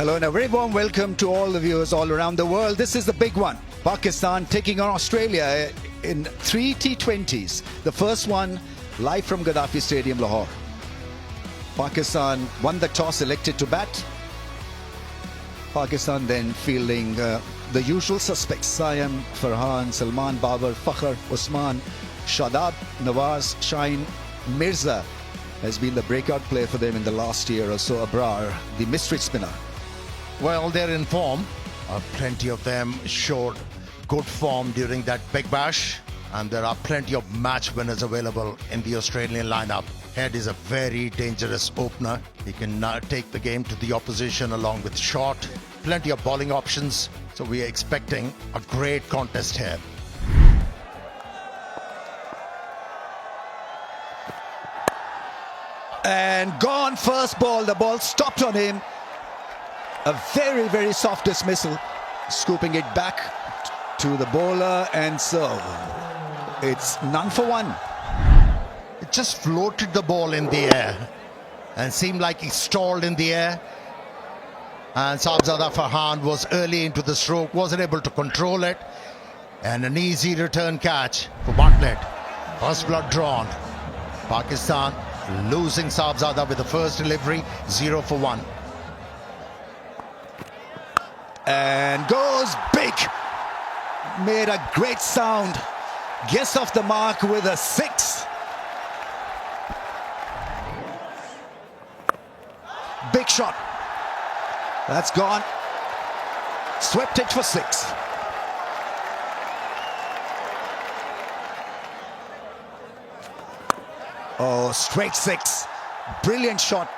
Hello and a very warm welcome to all the viewers all around the world. This is the big one. Pakistan taking on Australia in 3 T20s. The first one live from Gaddafi Stadium, Lahore. Pakistan won the toss, elected to bat. Pakistan then fielding the usual suspects: Saim, Farhan, Salman, Babar, Fakhr, Usman, Shadab, Nawaz, Shaheen, Mirza has been the breakout player for them in the last year or so. Abrar, the mystery spinner. Well, they're in form. Plenty of them showed good form during that Big Bash, and there are plenty of match winners available in the Australian lineup. Head is a very dangerous opener. He can take the game to the opposition along with short. Plenty of bowling options. So we are expecting a great contest here. And gone first ball. The ball stopped on him. A very, very soft dismissal. Scooping it back to the bowler, and so it's none for one. It just floated the ball in the air and seemed like he stalled in the air. And Sahibzada Farhan was early into the stroke, wasn't able to control it. And an easy return catch for Bartlett. First blood drawn. Pakistan losing Sahibzada with the first delivery, 0 for 1. And goes big. Made a great sound. Gets off the mark with a 6. Big shot. That's gone. Swept it for 6. Oh, straight 6. Brilliant shot.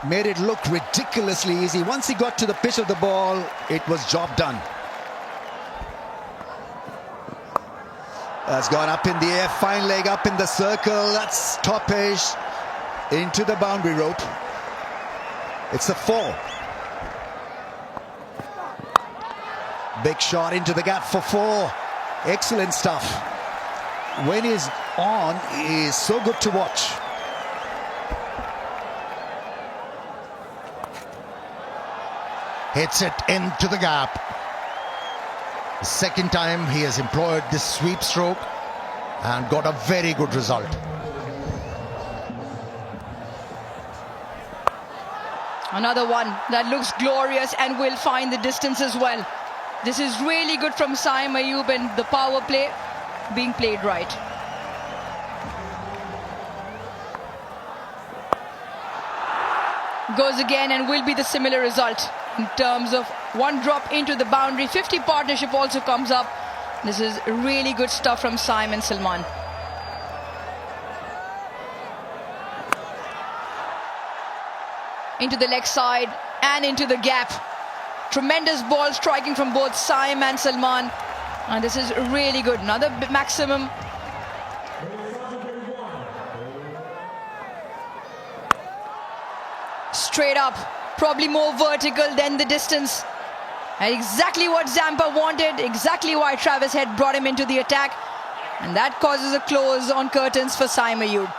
Made it look ridiculously easy. Once he got to the pitch of the ball, it was job done. That's gone up in the air. Fine leg up in the circle. That's top edge into the boundary rope. It's a 4. Big shot into the gap for 4. Excellent stuff. When he's on, he is so good to watch. Hits it into the gap. The second time he has employed this sweep stroke and got a very good result. Another one that looks glorious and will find the distance as well. This is really good from Saim Ayub, and the power play being played right. Goes again and will be the similar result in terms of one drop into the boundary. 50 partnership also comes up. This is really good stuff from Saim and Salman. Into the leg side and into the gap. Tremendous ball striking from both Saim and Salman. And this is really good. Another maximum. Straight up. Probably more vertical than the distance. And exactly what Zampa wanted. Exactly why Travis Head brought him into the attack. And that causes a close on curtains for Saim Ayub.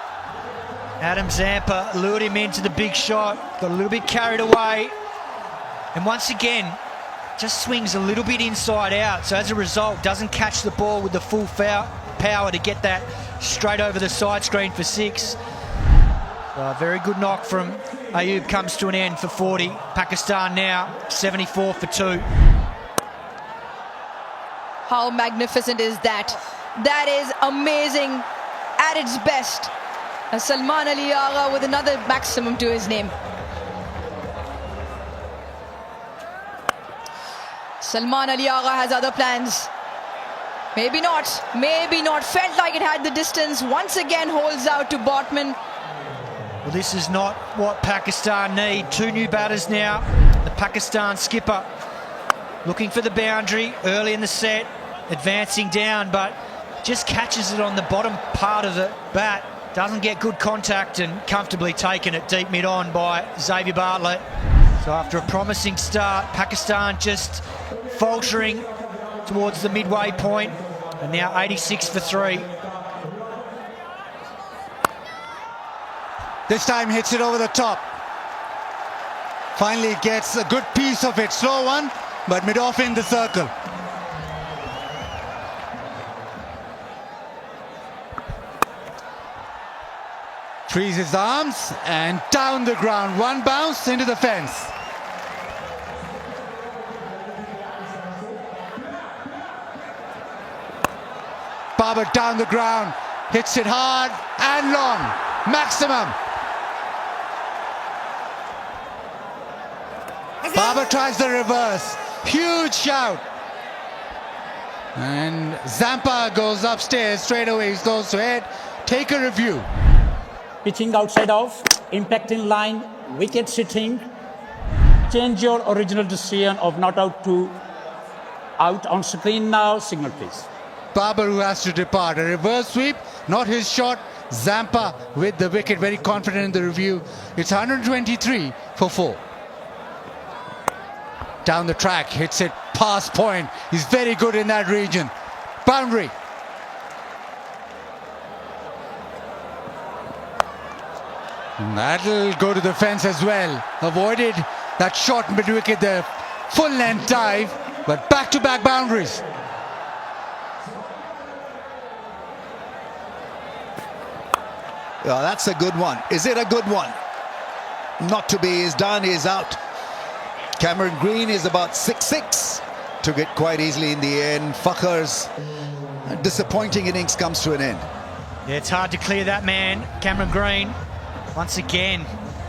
Adam Zampa lured him into the big shot. Got a little bit carried away. And once again, just swings a little bit inside out. So as a result, doesn't catch the ball with the full power to get that straight over the side screen for 6. A very good knock from Ayub comes to an end for 40. Pakistan now 74 for 2. How magnificent is that? That is amazing at its best. Salman Ali Agha with another maximum to his name. Salman Ali Agha has other plans. Maybe not. Maybe not. Felt like it had the distance. Once again holds out to Botman. Well, this is not what Pakistan need. 2 new batters now. The Pakistan skipper looking for the boundary early in the set, advancing down, but just catches it on the bottom part of the bat. Doesn't get good contact and comfortably taken at deep mid-on by Xavier Bartlett. So after a promising start, Pakistan just faltering towards the midway point, and now 86 for 3. This time hits it over the top. Finally gets a good piece of it. Slow one, but mid-off in the circle. Frees his arms and down the ground. One bounce into the fence. Barber down the ground, hits it hard and long, maximum. Barber tries the reverse, huge shout. And Zampa goes upstairs straight away, he goes to head, take a review. Pitching outside off, impact in line, wicket sitting. Change your original decision of not out to out on screen now. Signal please. Barber who has to depart. A reverse sweep, not his shot. Zampa with the wicket, very confident in the review. It's 123 for 4. Down the track, hits it past point. He's very good in that region. Boundary. And that'll go to the fence as well. Avoided that short mid-wicket, the full length dive, but back-to-back boundaries. Yeah, that's a good one. Is it a good one? Not to be. Is done. Is out. Cameron Green is about 6-6. Took it quite easily in the end. Fakhar's disappointing innings comes to an end. Yeah, it's hard to clear that man. Cameron Green, once again,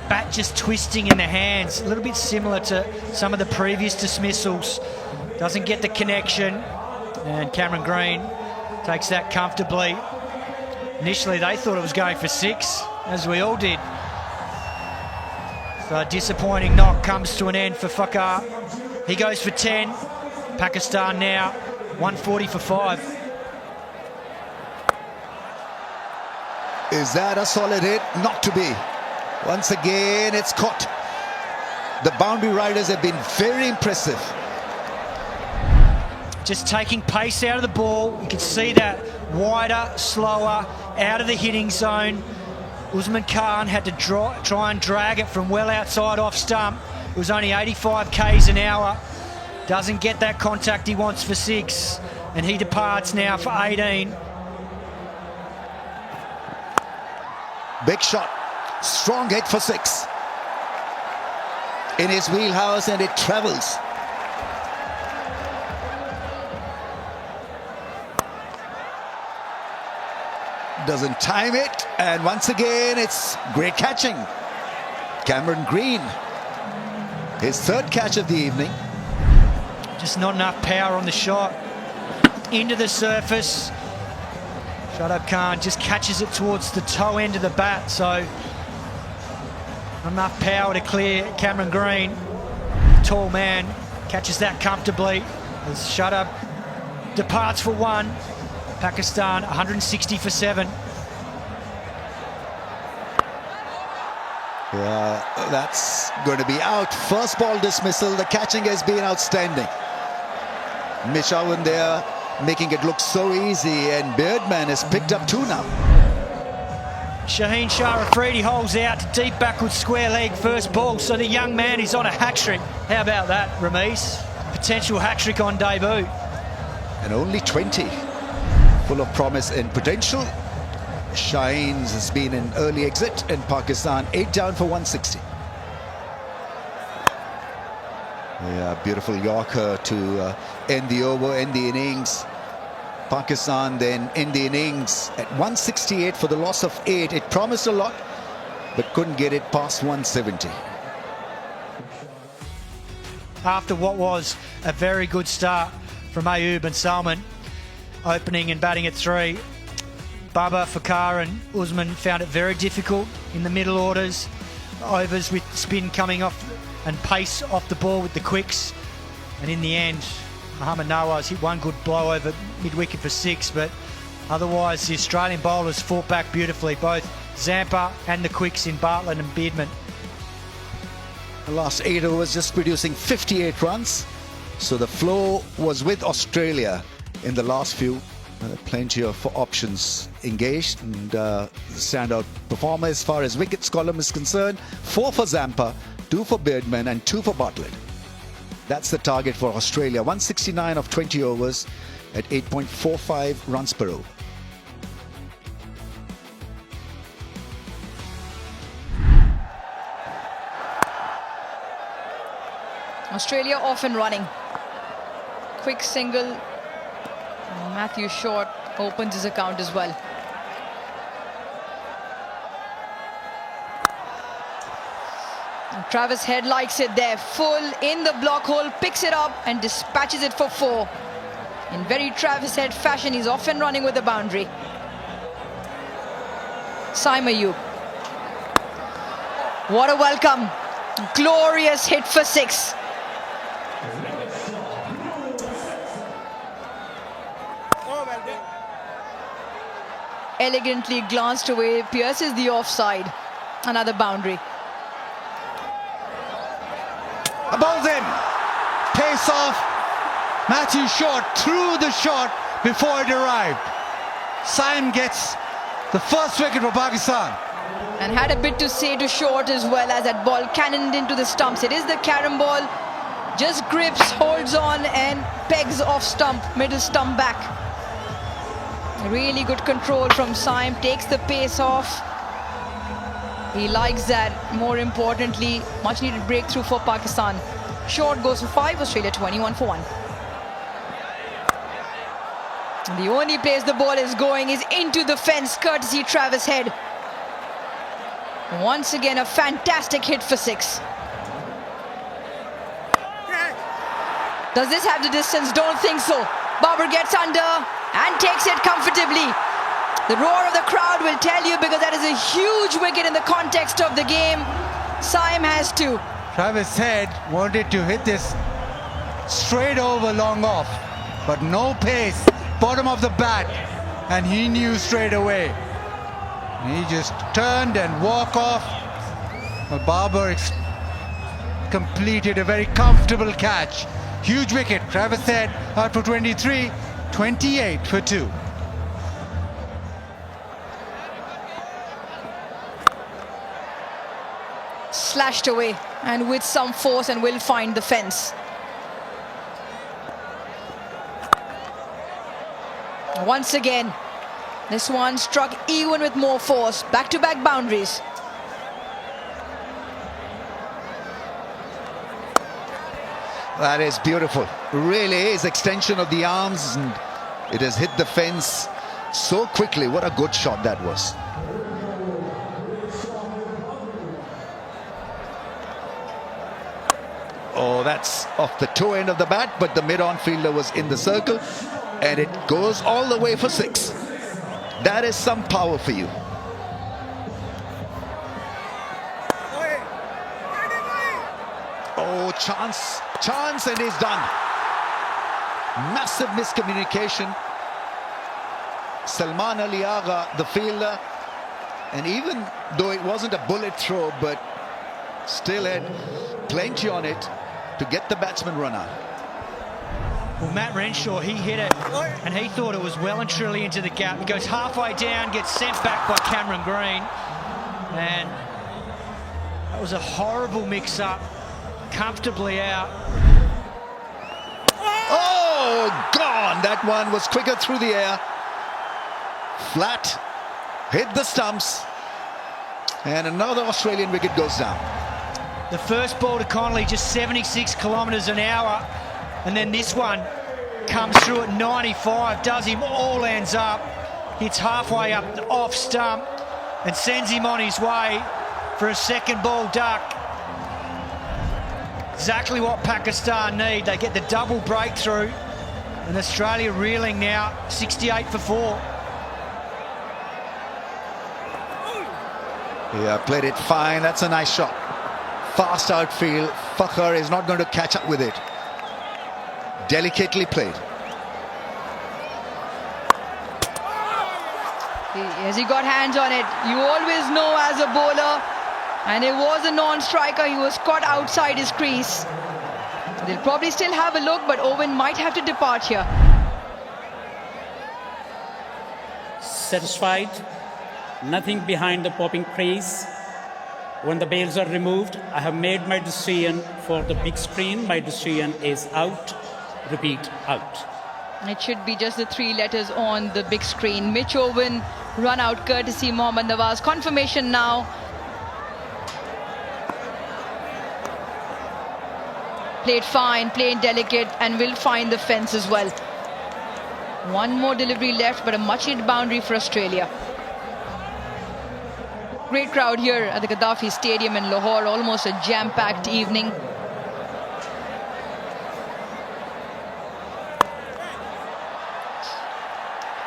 bat just twisting in the hands. A little bit similar to some of the previous dismissals. Doesn't get the connection. And Cameron Green takes that comfortably. Initially, they thought it was going for 6, as we all did. So a disappointing knock comes to an end for Fakhar. He goes for 10. Pakistan now 140 for 5. Is that a solid hit? Not to be. Once again, it's caught. The boundary riders have been very impressive. Just taking pace out of the ball. You can see that wider, slower, out of the hitting zone. Usman Khan had to try and drag it from well outside off stump. It was only 85 k's an hour. Doesn't get that contact he wants for 6. And he departs now for 18. Big shot. Strong hit for 6. In his wheelhouse, and it travels. Doesn't time it, and once again it's great catching. Cameron Green, his 3rd catch of the evening. Just not enough power on the shot. Into the surface. Shadab Khan just catches it towards the toe end of the bat, so not enough power to clear Cameron Green. Tall man catches that comfortably as Shadab departs for 1. Pakistan 160 for 7. Yeah, that's going to be out. First ball dismissal. The catching has been outstanding. Mishawan there making it look so easy, and Beardman has picked up 2 now. Shaheen Shah Afridi holds out to deep backward square leg first ball, so the young man is on a hat-trick. How about that, Ramesh? Potential hat-trick on debut. And only 20. Full of promise and potential. Shaheen's has been an early exit, and Pakistan 8 down for 160. Yeah, beautiful Yorker to end the over, end the innings. Pakistan then end the innings at 168 for the loss of 8. It promised a lot, but couldn't get it past 170. After what was a very good start from Ayub and Salman, opening and batting at 3, Baba, Fakhar and Usman found it very difficult in the middle orders. Overs with spin coming off and pace off the ball with the quicks. And in the end, Mohammad Nawaz hit one good blow over mid-wicket for 6, but otherwise the Australian bowlers fought back beautifully, both Zampa and the quicks in Bartlett and Beardman. The last 8 overs just producing 58 runs. So the flow was with Australia in the last few. Plenty of options engaged, and standout performer as far as wickets column is concerned. 4 for Zampa, 2 for Beardman and 2 for Bartlett. That's the target for Australia. 169 of 20 overs at 8.45 runs per over. Australia off and running. Quick single. Matthew Short opens his account as well. And Travis Head likes it there. Full in the block hole, picks it up and dispatches it for 4. In very Travis Head fashion, he's off and running with the boundary. Saim Ayub. What a welcome. Glorious hit for 6. Elegantly glanced away, pierces the offside. Another boundary. A ball's in. Pace off. Matthew Short threw the shot before it arrived. Saim gets the first wicket for Pakistan. And had a bit to say to Short as well, as that ball cannoned into the stumps. It is the carom ball. Just grips, holds on and pegs off stump, middle stump back. Really good control from Saim, takes the pace off. He likes that. More importantly, much needed breakthrough for Pakistan. Short goes for 5, Australia 21 for 1. And the only place the ball is going is into the fence, courtesy Travis Head. Once again, a fantastic hit for 6. Does this have the distance? Don't think so. Babar gets under and takes it comfortably. The roar of the crowd will tell you, because that is a huge wicket in the context of the game. Saim has 2. Travis Head wanted to hit this straight over long off, but no pace, bottom of the bat, and he knew straight away. He just turned and walked off. But Babar completed a very comfortable catch. Huge wicket. Travis Head out for 23, 28 for 2. Slashed away and with some force, and will find the fence. Once again, this one struck even with more force. Back-to-back boundaries. That is beautiful. Really is extension of the arms, and it has hit the fence so quickly. What a good shot that was. Oh, that's off the toe end of the bat, but the mid-on fielder was in the circle, and it goes all the way for 6. That is some power for you. Oh, chance, and he's done. Massive miscommunication. Salman Ali Agha, the fielder, and even though it wasn't a bullet throw, but still had plenty on it to get the batsman run out. Well, Matt Renshaw, he hit it and he thought it was well and truly into the gap. He goes halfway down, gets sent back by Cameron Green, and that was a horrible mix-up. Comfortably out. Oh, gone! That one was quicker through the air. Flat, hit the stumps, and another Australian wicket goes down. The first ball to Connolly, just 76 kilometres an hour, and then this one comes through at 95, does him all ends up, hits halfway up the off stump, and sends him on his way for a second ball duck. Exactly what Pakistan need. They get the double breakthrough, and Australia reeling now, 68 for 4. Yeah, played it fine. That's a nice shot. Fast outfield. Fakhar is not going to catch up with it. Delicately played. As he got hands on it, you always know as a bowler, and it was a non-striker. He was caught outside his crease. They'll probably still have a look, but Owen might have to depart here. Satisfied, nothing behind the popping crease. When the bails are removed, I have made my decision for the big screen. My decision is out. Repeat, out. It should be just the 3 letters on the big screen. Mitch Owen, run out courtesy Mohammad Nawaz. Confirmation now. Played fine, played delicate, and will find the fence as well. One more delivery left, but a much needed boundary for Australia. Great crowd here at the Gaddafi Stadium in Lahore. Almost a jam-packed evening.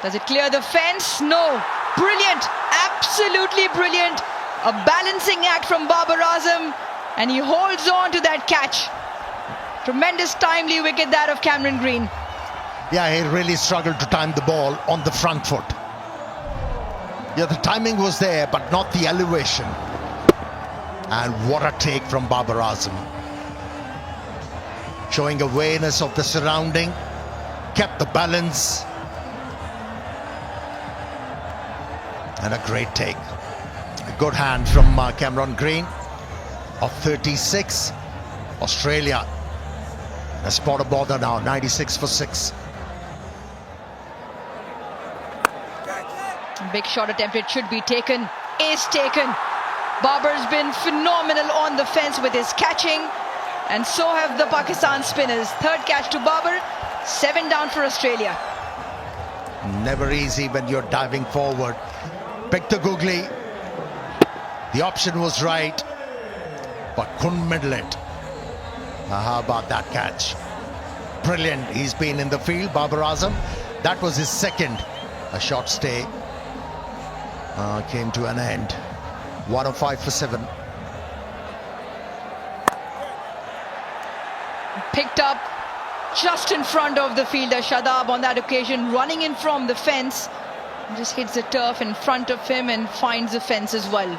Does it clear the fence? No. Brilliant. Absolutely brilliant. A balancing act from Babar Azam. And he holds on to that catch. Tremendous timely wicket that of Cameron Green. Yeah, he really struggled to time the ball on the front foot. Yeah, the timing was there, but not the elevation. And what a take from Babar Azam. Showing awareness of the surrounding, kept the balance. And a great take. A good hand from Cameron Green of 36. Australia a spot of bother now, 96 for 6. Big shot attempted, should be taken, is taken. Babar's been phenomenal on the fence with his catching, and so have the Pakistan spinners. Third catch to Babar, 7 down for Australia. Never easy when you're diving forward. Picked the googly. The option was right, but couldn't middle it. How about that catch? Brilliant. He's been in the field, Babar Azam. That was his second. A short stay came to an end. 105 for 7. Picked up just in front of the fielder Shadab on that occasion, running in from the fence. Just hits the turf in front of him and finds the fence as well.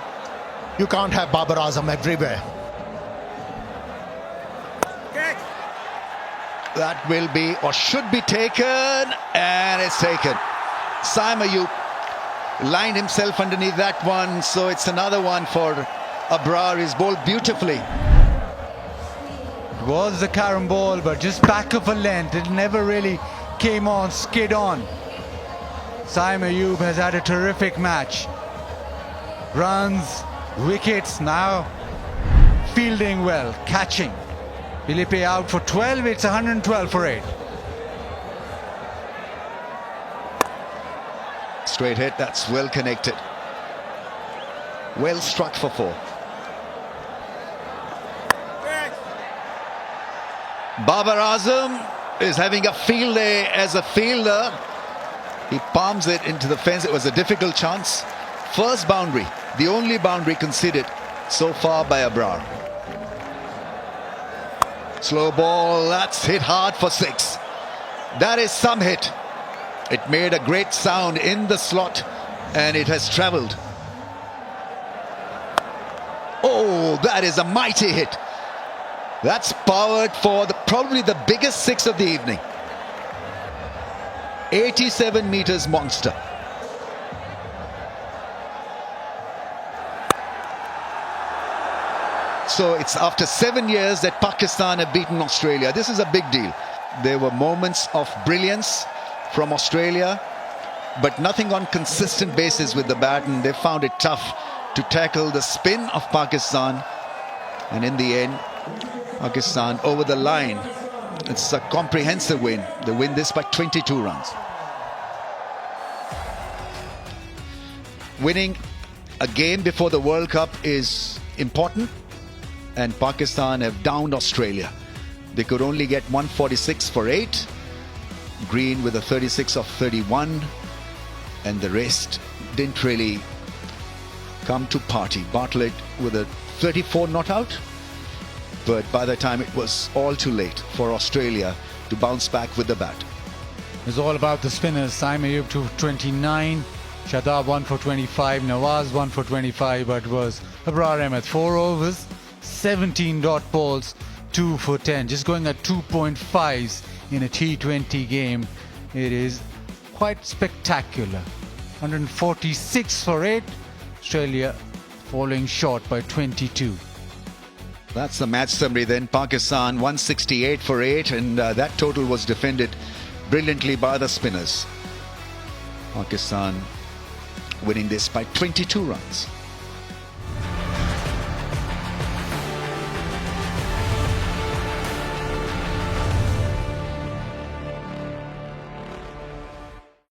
You can't have Babar Azam everywhere. That will be or should be taken, and it's taken. Saim Ayub lined himself underneath that one, so it's another one for Abrar. He's bowled beautifully. It was the carom ball, but just back of a length. It never really came on, skid on. Saim Ayub has had a terrific match. Runs, wickets, now fielding well, catching. Philippe out for 12, it's 112 for 8. Straight hit, that's well connected. Well struck for 4. Babar Azam is having a field day as a fielder. He palms it into the fence. It was a difficult chance. First boundary, the only boundary conceded so far by Abrar. Slow ball, that's hit hard for 6. That is some hit. It made a great sound in the slot and it has travelled. Oh, that is a mighty hit. That's powered for probably the biggest 6 of the evening. 87 meters monster. So it's after 7 years that Pakistan have beaten Australia. This is a big deal. There were moments of brilliance from Australia, but nothing on consistent basis with the bat, and they found it tough to tackle the spin of Pakistan. And in the end, Pakistan over the line. It's a comprehensive win. They win this by 22 runs. Winning a game before the World Cup is important, and Pakistan have downed Australia. They could only get 146 for 8. Green with a 36 of 31, and the rest didn't really come to party. Bartlett with a 34 not out, but by the time it was all too late for Australia to bounce back with the bat. It was all about the spinners. Saim Ayub 229, Shadab 1 for 25, Nawaz 1 for 25, but it was Abrar Ahmed 4 overs, 17 dot balls, 2 for 10, just going at 2.5s in a T20 game. It is quite spectacular. 146 for 8, Australia falling short by 22. That's the match summary then. Pakistan 168 for 8, and that total was defended brilliantly by the spinners. Pakistan winning this by 22 runs.